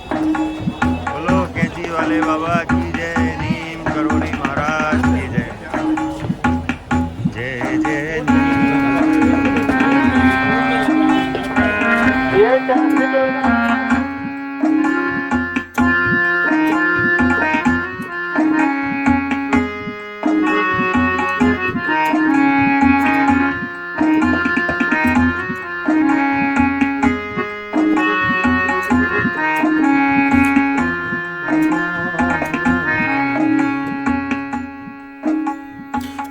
बोलो कैंची वाले बाबा की जय, नीम करोड़ी महाराज की जय। जय जय नीम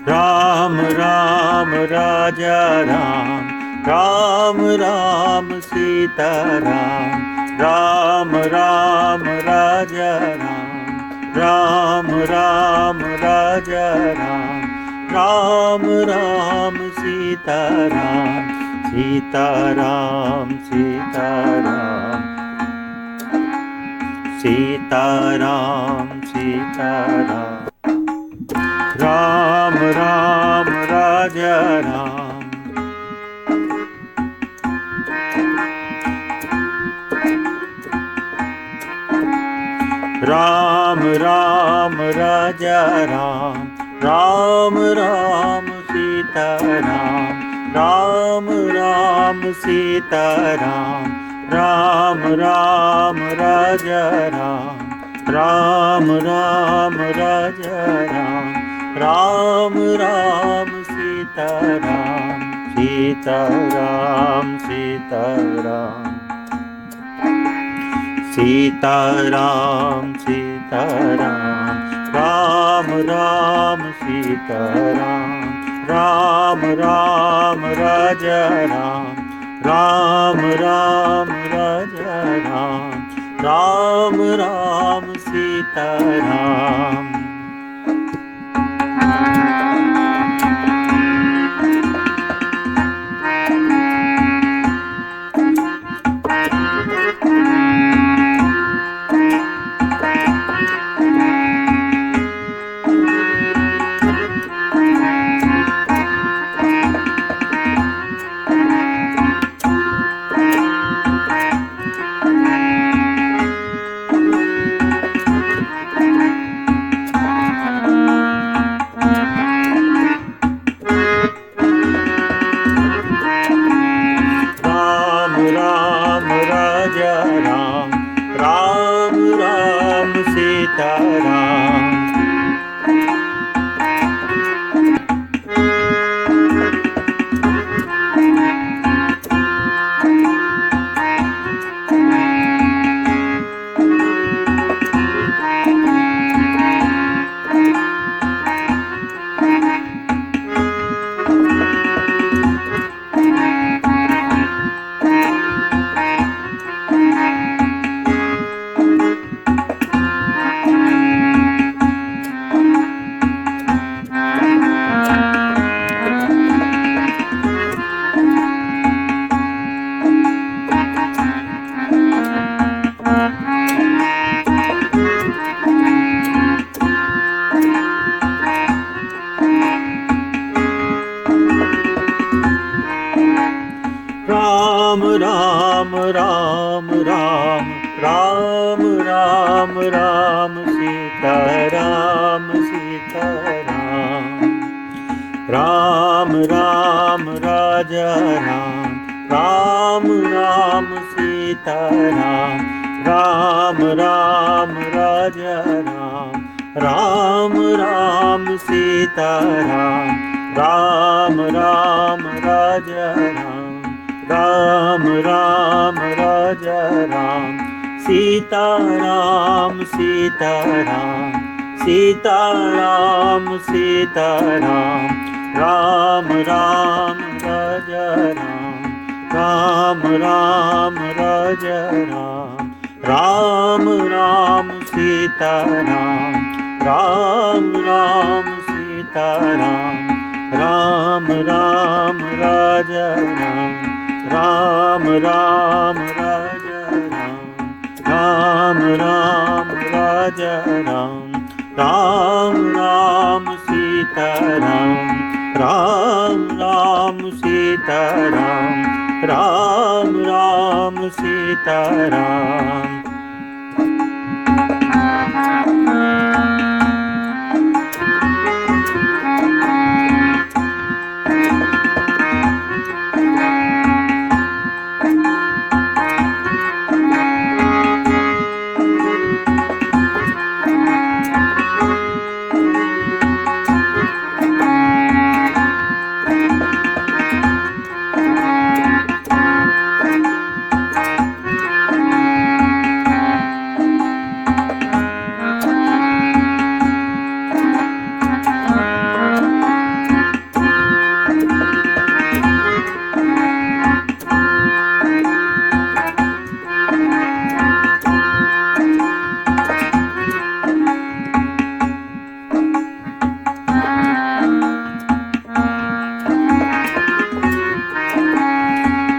राम राम राजा राम, राम राम सीता राम, राम राम राजा राम, राम राम राजा राम, राम राम सीता राम, सीता राम सीता राम, सीता राम सीता राम, राम राम राजा राम, राम राम राजा राम, राम राम सीता राम, राम राम सीता राम, राम राम राजा राम, राम राम राजा राम, राम राम सीता राम, सीता राम सीता राम, सीता राम सीता राम, राम राम सीता राम, राम राम राजा राम, राम राम राजा राम, राम राम सीता राम। राम राजा राम, राम राम सीता राम, राम राम राम राम, राम राम राम सीता राम सीता राम, राम राम राजा राम, राम राम सीता राम, राम राम राजा राम, राम राम सीता राम, राम राम राजा राम, राम राम राजा राम, सीता राम सीता राम, सीता राम सीता राम, राम राम राजा राम, राम राम राजा राम, राम राम सीता राम, राम राम सीता राम, राम राम राजा राम, राम राम राजा राम, राम राम राजा राम, राम राम सीता राम, राम राम सीता सीताराम, राम राम सीताराम।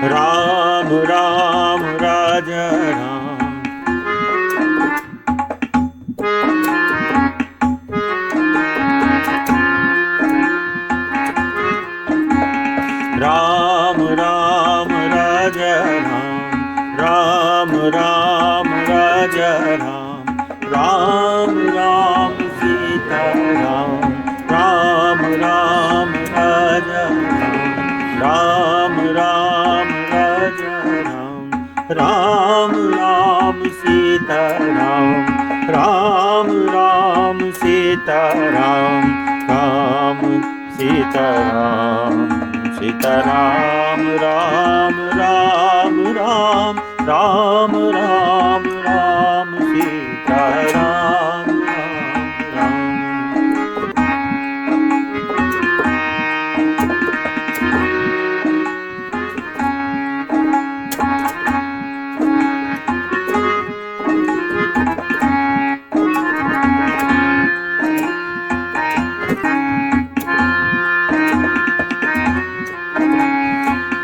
राम राम राजा राम, राम राम राजा राम, राम राम राजा राम, राम राम सीता राम, राम राम राजा राम, राम राजा राम, राम राम सीता राम, राम राम सीता राम, राम सीता राम, सीता राम, राम राम राम, राम राम राम सीता राम,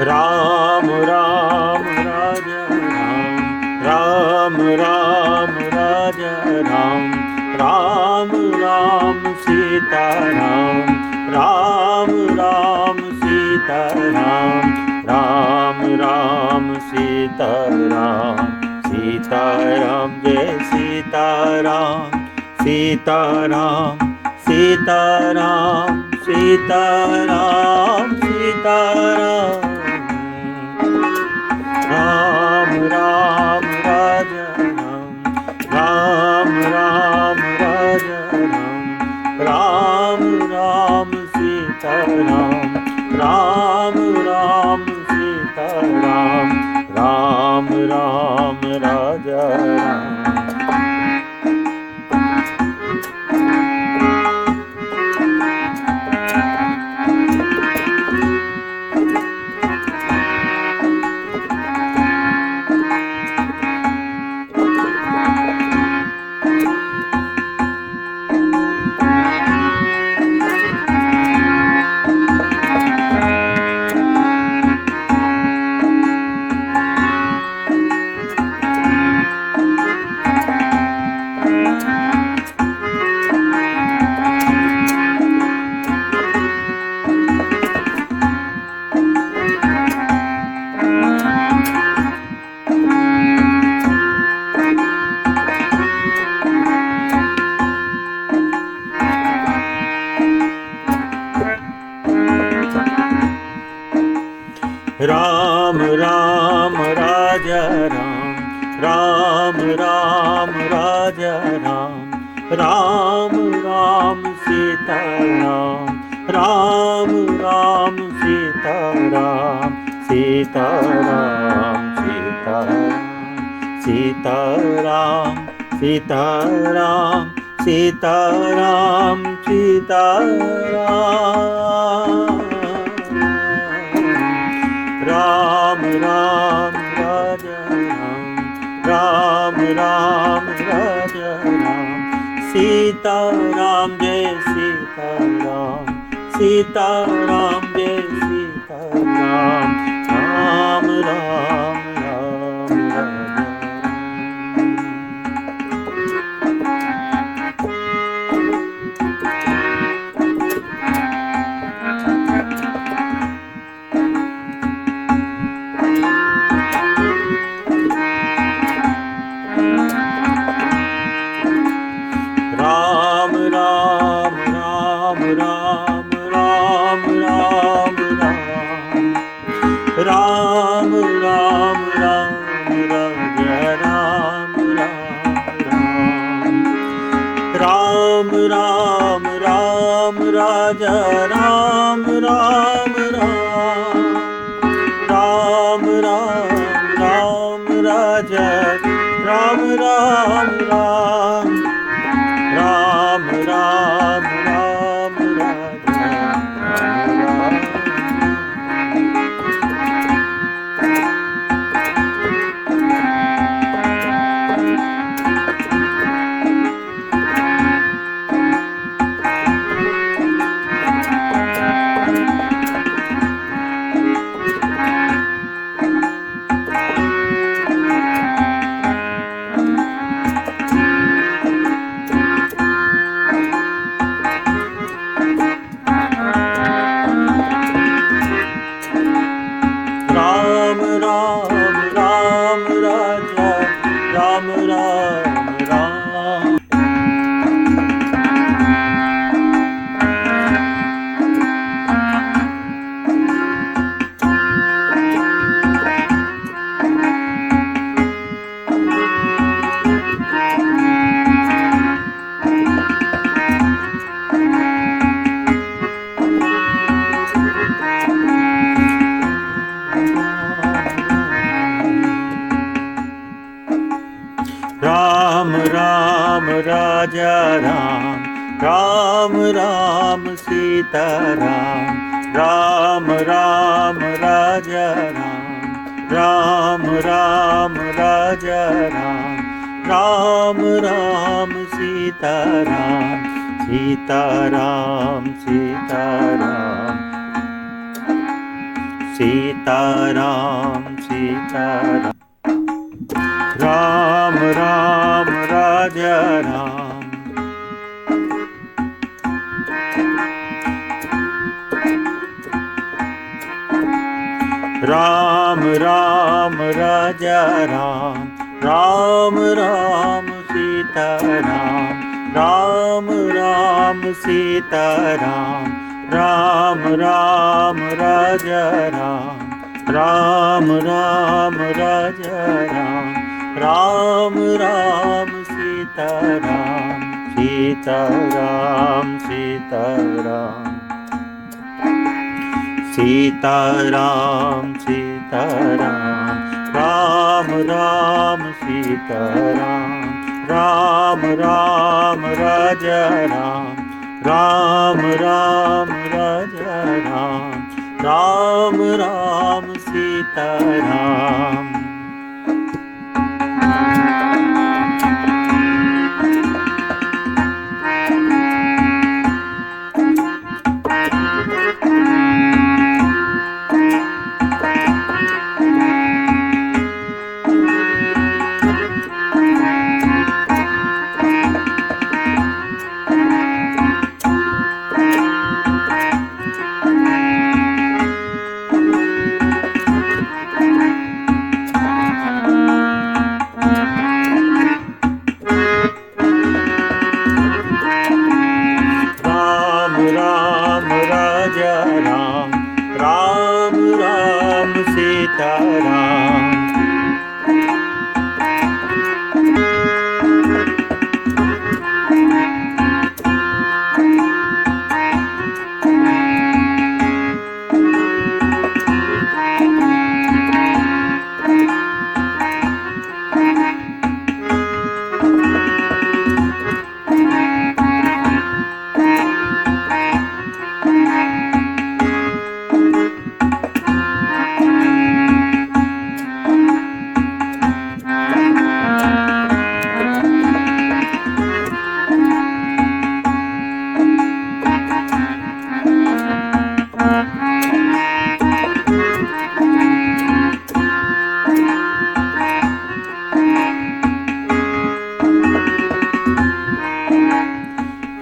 राम राम राम राजा राम, राम राम राजा राम, राम राम सीता राम, राम राम सीता राम, राम राम सीता राम, सीता राम जय सीता राम, सीता राम, सीता राम, सीता राम, सीता राम, राम राम राजा राम, राम राम राजा राम, राम राम सीता राम, राम राम सीता राम, राम राम राजा राम। राम राम राजा राम, राम राम राजा राम, राम राम सीता राम, राम राम सीता राम, सीता राम, सीता राम, सीता राम, सीता राम, सीता राम, सीता राम, राम राम राजा राम, राम राम राजा राम, सीता राम जय सीता राम, सीता राम जय सीता राम, राम राम राम राजा। राम राम राम राजा राम राम राम राम राम राजा राम राम राम राम राम राजा राम राम राम राम राम राम राजा राम राम राम राम राजा राम राम राम राम राम राजा राम राम राम सीता राम राम राम राजा राम राम राम राजा राम राम राम सीता राम सीता राम सीता राम सीता राम सीता राम राम राम राजा राम राम राम राजा राम राम राम सीता राम राम राम सीता राम राम राम राजा राम राम राम राजा राम राम राम सीता राम सीता राम सीता राम सीता राम सीता राम राम राम सीता राम राम राम राजा राम राम राम राजा राम राम राम सीता राम राम राजा राम राम राम सीता राम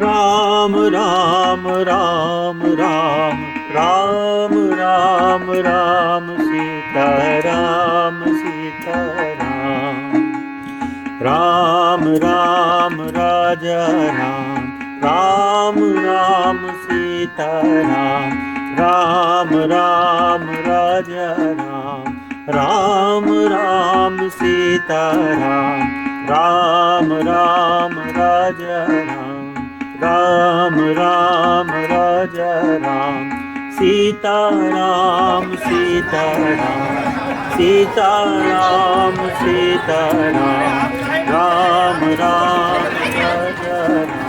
राम राम राम राम राम राम राम सीता राम सीता राम राम राम राजा राम राम राम सीता राम राम राम राजा राम, राम राम सीता राम, राम राम राजा राम, राम राम राजा राम, सीता राम सीता राम, सीता राम सीता राम, राम राम राजा राम,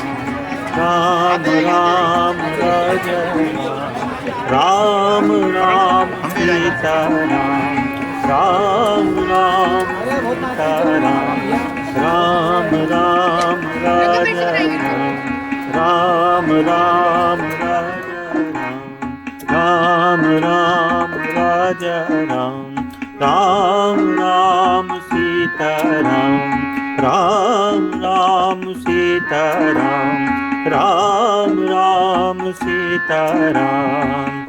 राम राम राजा राम, राम राम सीता राम, राम राम सीता राम, राम राम राजा राम, राम राम राजा राम, राम राम राजा राम, राम राम सीता राम, राम राम सीता राम, राम राम सीता राम।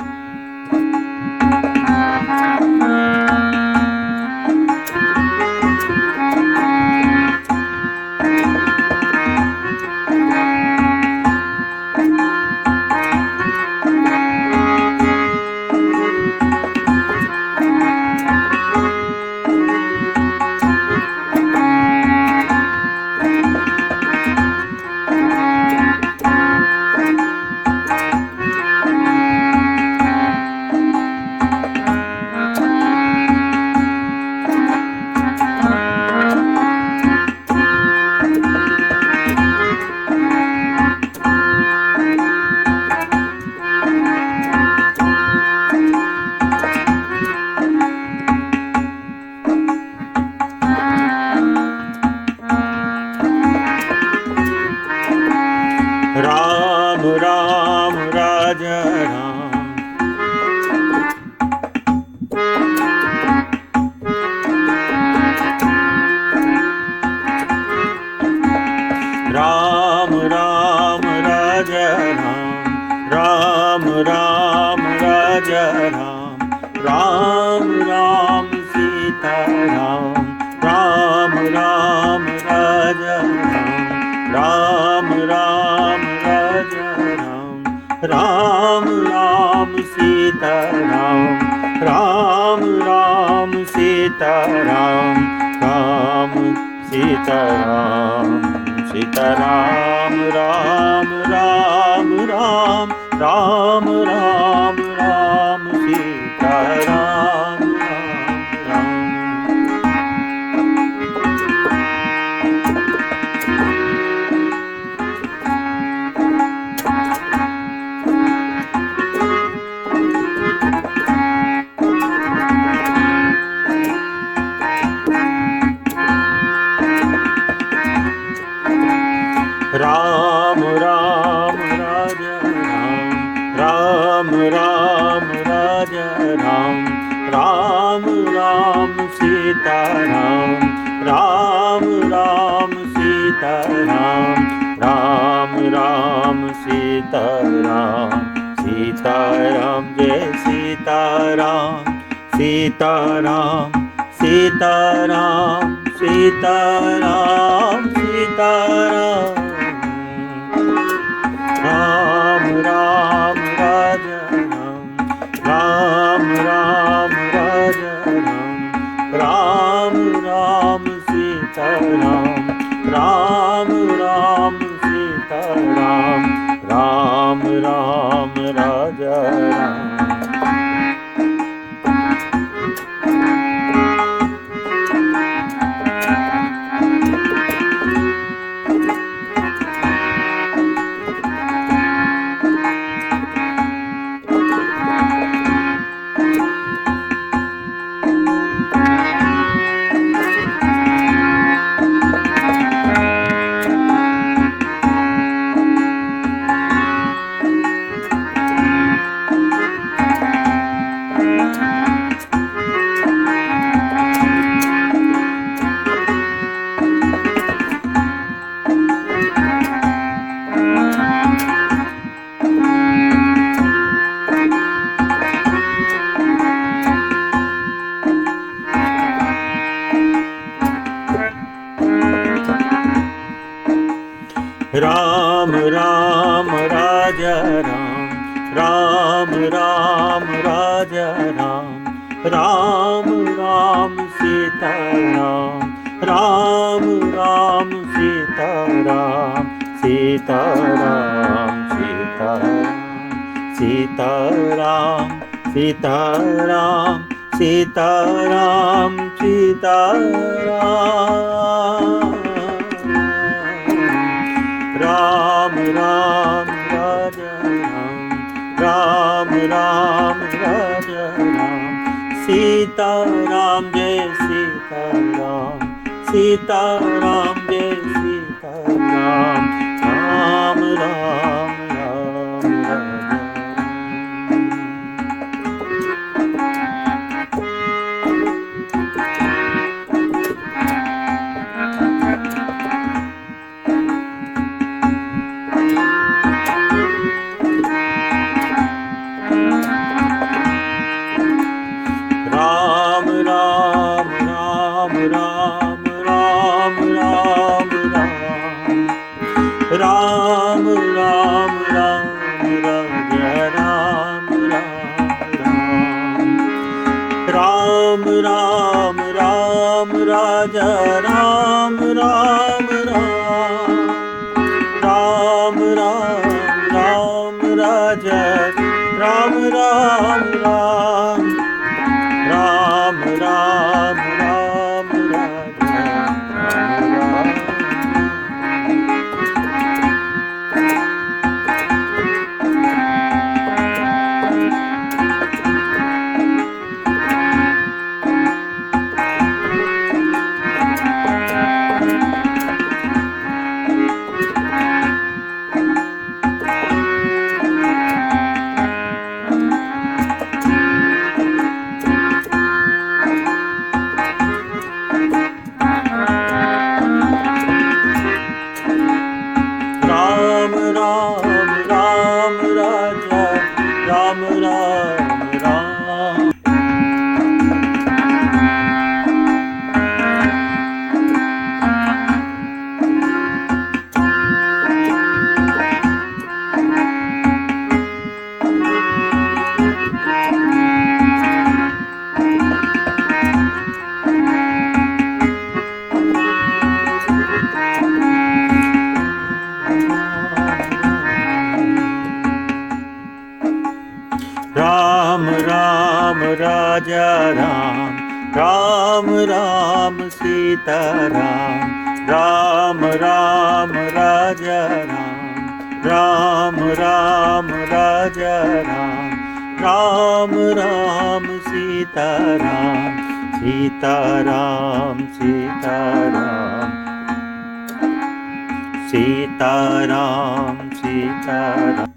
राम राम राजा राम, राम राम राजा राम, राम राम राजा राम, राम राम सीता राम, राम राम राजा राम, राम राम राजा राम, राम राम सीता राम, राम राम सीता राम, राम सीता राम, सीता राम, राम राम राम, राम राम राम सीता राम, राम राम। राम राम राजा राम, राम राम राजा राम, राम राम सीता राम, राम राम सीता राम, राम राम सीता राम, सीता राम जय सीता राम, सीता राम सीता राम, सीता राम सीता राम, राम राम राजा राम, राम राम राजा राम, राम राम सीता राम, राम राम सीता राम, राम राम राजा राम। राम राम राजा राम, राम राम राजा राम, राम राम सीता राम, राम राम सीता राम, सीता राम सीता राम, सीता राम सीता राम, सीता राम सीता राम, राम राम राजा राम, राम राम राजा राम, सीता राम जय सीता राम, सीता राम जय सीता राम, राम राम राम राजा राम राम राम राम राम राम राम, राम राम राम राजा राम राम, राम राम राम राजा राम राम राम, राम राम राम राजा राम राम राम, राम राम राम राजा राम राम राम राम राजा राम राम राम, राम राम राजा राम, राम राम सीता राम, राम राम राजा राम, राम राम राजा राम, राम राम सीता राम, सीता राम सीता राम, सीता राम सीता राम,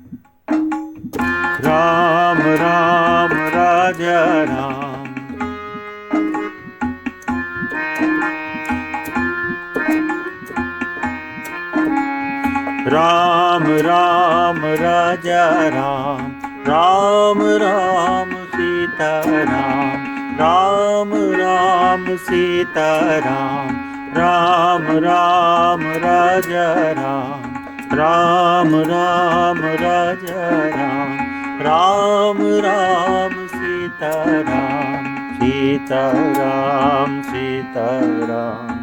राम राम राजा राम, राम राम राजा राम, राम राम सीता राम, राम राम सीता राम, राम राम राजा राम, राम राम राजा राम, राम राम सीता राम, सीता राम सीता राम,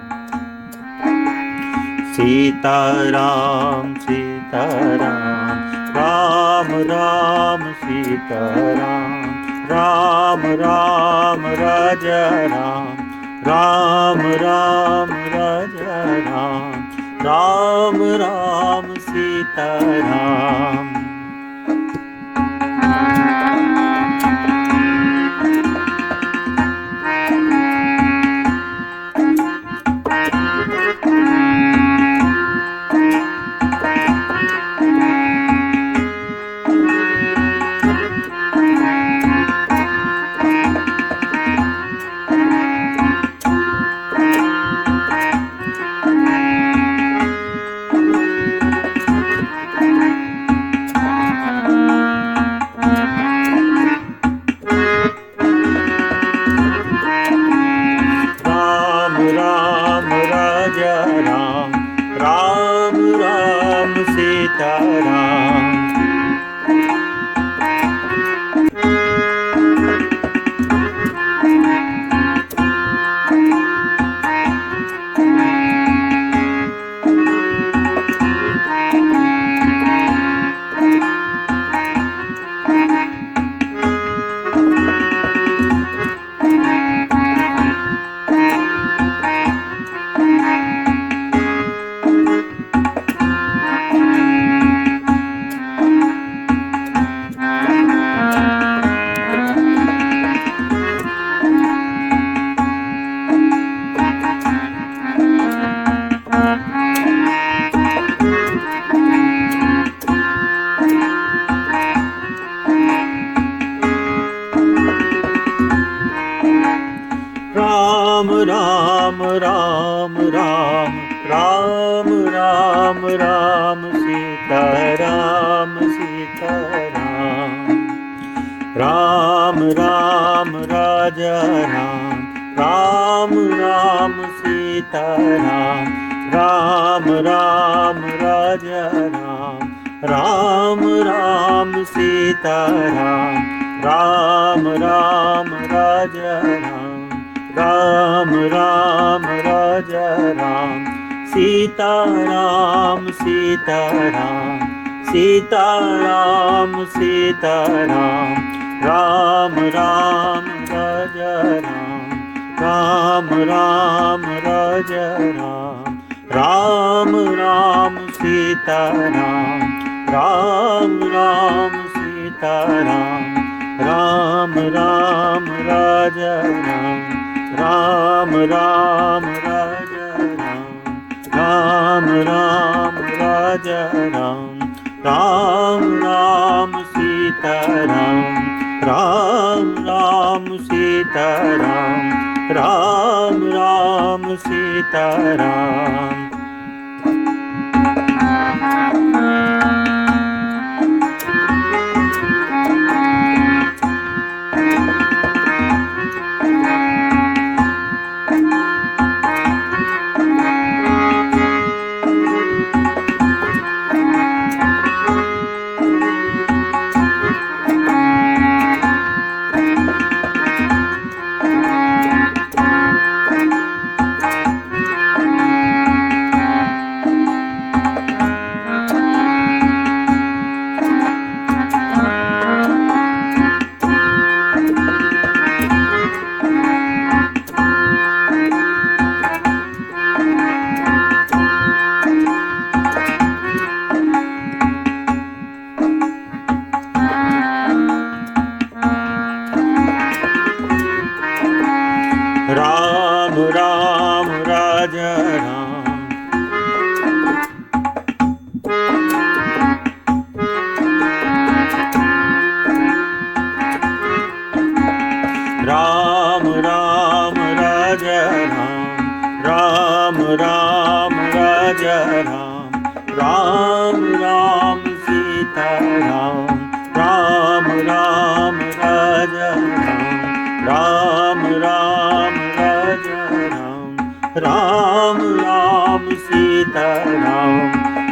सीता राम सीता राम, राम राम सीता राम, राम राम राजा राम, राम राम राजा राम, राम राम सीता राम, सीता राम, राम राम राम राम राम राम राम सीताराम सीताराम। राम राम राजा राम राम राम सीताराम। राम राम राजा राम राम राम सीताराम। राम राम राजा राम राम राजा राम सीताराम सीताराम। सीताराम सीताराम। राम राम राजा राम राम राजा राम राम सीताराम। राम राम सीताराम। राम राम राजा राम राम राजा राम राम राजा राम राम सीताराम। राम राम सीताराम। राम राम सीताराम। राम राम राजा राम राम राजा राम राम राजा राम राम सीताराम। राम राम राजा राम राम राजा राम राम सीताराम।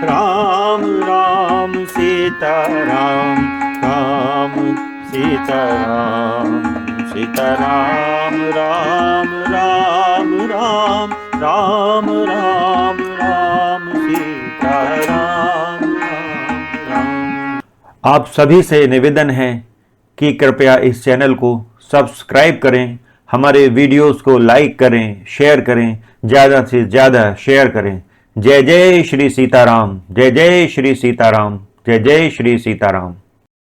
राम राम सीताराम। राम सीताराम सीताराम। राम राम राम राम राम राम सीताराम राम। आप सभी से निवेदन है कि कृपया इस चैनल को सब्सक्राइब करें, हमारे वीडियोस को लाइक करें, शेयर करें, ज़्यादा से ज़्यादा शेयर करें। जय जय श्री सीताराम। जय जय श्री सीताराम। जय जय श्री सीताराम।